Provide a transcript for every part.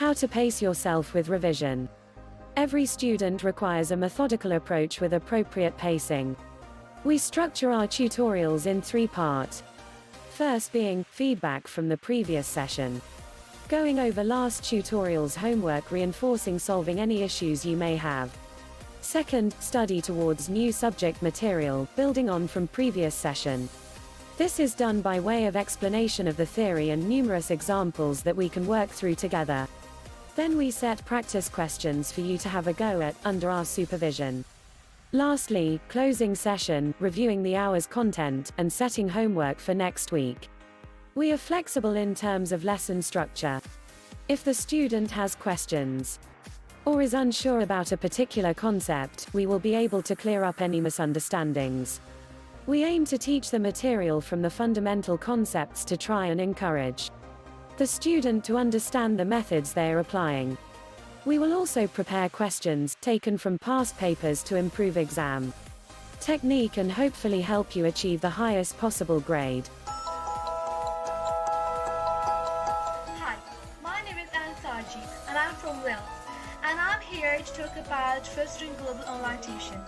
How to pace yourself with revision. Every student requires a methodical approach with appropriate pacing. We structure our tutorials in 3 parts. First being feedback from the previous session. Going over last tutorial's homework, reinforcing solving any issues you may have. Second, study towards new subject material, building on from previous session. This is done by way of explanation of the theory and numerous examples that we can work through together. Then we set practice questions for you to have a go at, under our supervision. Lastly, closing session, reviewing the hour's content, and setting homework for next week. We are flexible in terms of lesson structure. If the student has questions, or is unsure about a particular concept, we will be able to clear up any misunderstandings. We aim to teach the material from the fundamental concepts to try and encourage the student to understand the methods they are applying. We will also prepare questions taken from past papers to improve exam technique and hopefully help you achieve the highest possible grade. Hi, my name is Anastasia and I'm from Wales, and I'm here to talk about Firstring Global Online Tuition.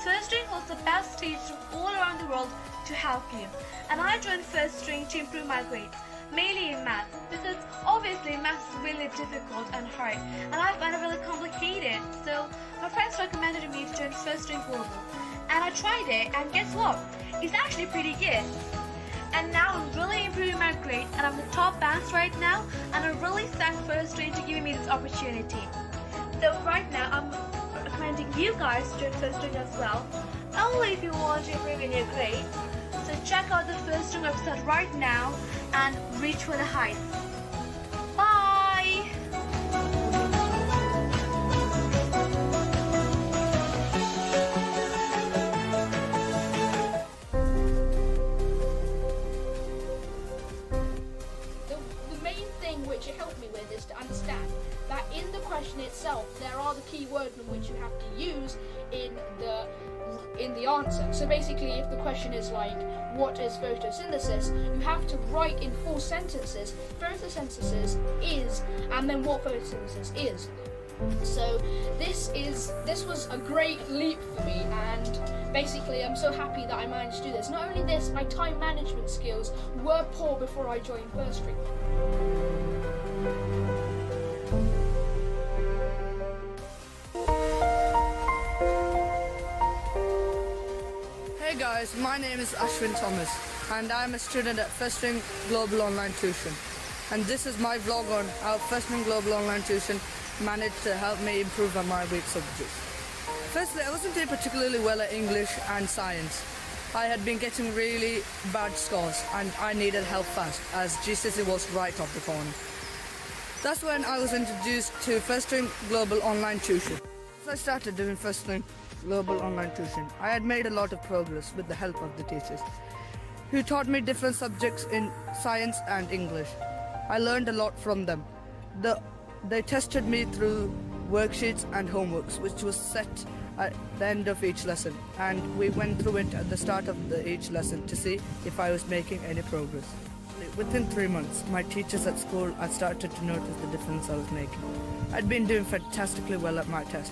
Firstring holds the best teachers from all around the world to help you, and I joined Firstring to improve my grades, mainly in math, because obviously math is really difficult and hard, and I find it really complicated. So my friends recommended me to join Firstring Global, and I tried it, and guess what? It's actually pretty good. And now I'm really improving my grades, and I'm the top bands right now, and I really thank Firstring to giving me this opportunity. So right now I'm recommending you guys to join Firstring as well, only if you want to improve in your grades. So check out the Firstring website right now and reach for the heights. Bye! The main thing which it helped me with is to understand that in the question itself there are the key words in which you have to use in the answer. So basically, if the question is like, what is photosynthesis, you have to write in 4 sentences, photosynthesis is, and then what photosynthesis is. So this was a great leap for me, and basically I'm so happy that I managed to do this. Not only this, my time management skills were poor before I joined Firstring. Hey guys, my name is Ashwin Thomas and I'm a student at Firstring Global Online Tuition, and this is my vlog on how Firstring Global Online Tuition managed to help me improve on my weak subjects. Firstly, I wasn't doing particularly well at English and science. I had been getting really bad scores and I needed help fast, as GCSE was right off the corner. That's when I was introduced to Firstring Global Online Tuition. As I started doing Firstring Global Online Tuition, I had made a lot of progress with the help of the teachers, who taught me different subjects in science and English. I learned a lot from them. They tested me through worksheets and homeworks, which was set at the end of each lesson, and we went through it at the start of each lesson to see if I was making any progress. Within 3 months, my teachers at school had started to notice the difference I was making. I'd been doing fantastically well at my test,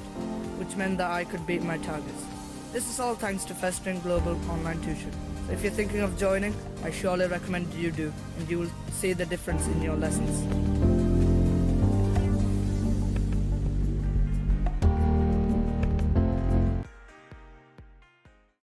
which meant that I could beat my targets. This is all thanks to Firstring Global Online Tuition. So if you're thinking of joining, I surely recommend you do, and you will see the difference in your lessons.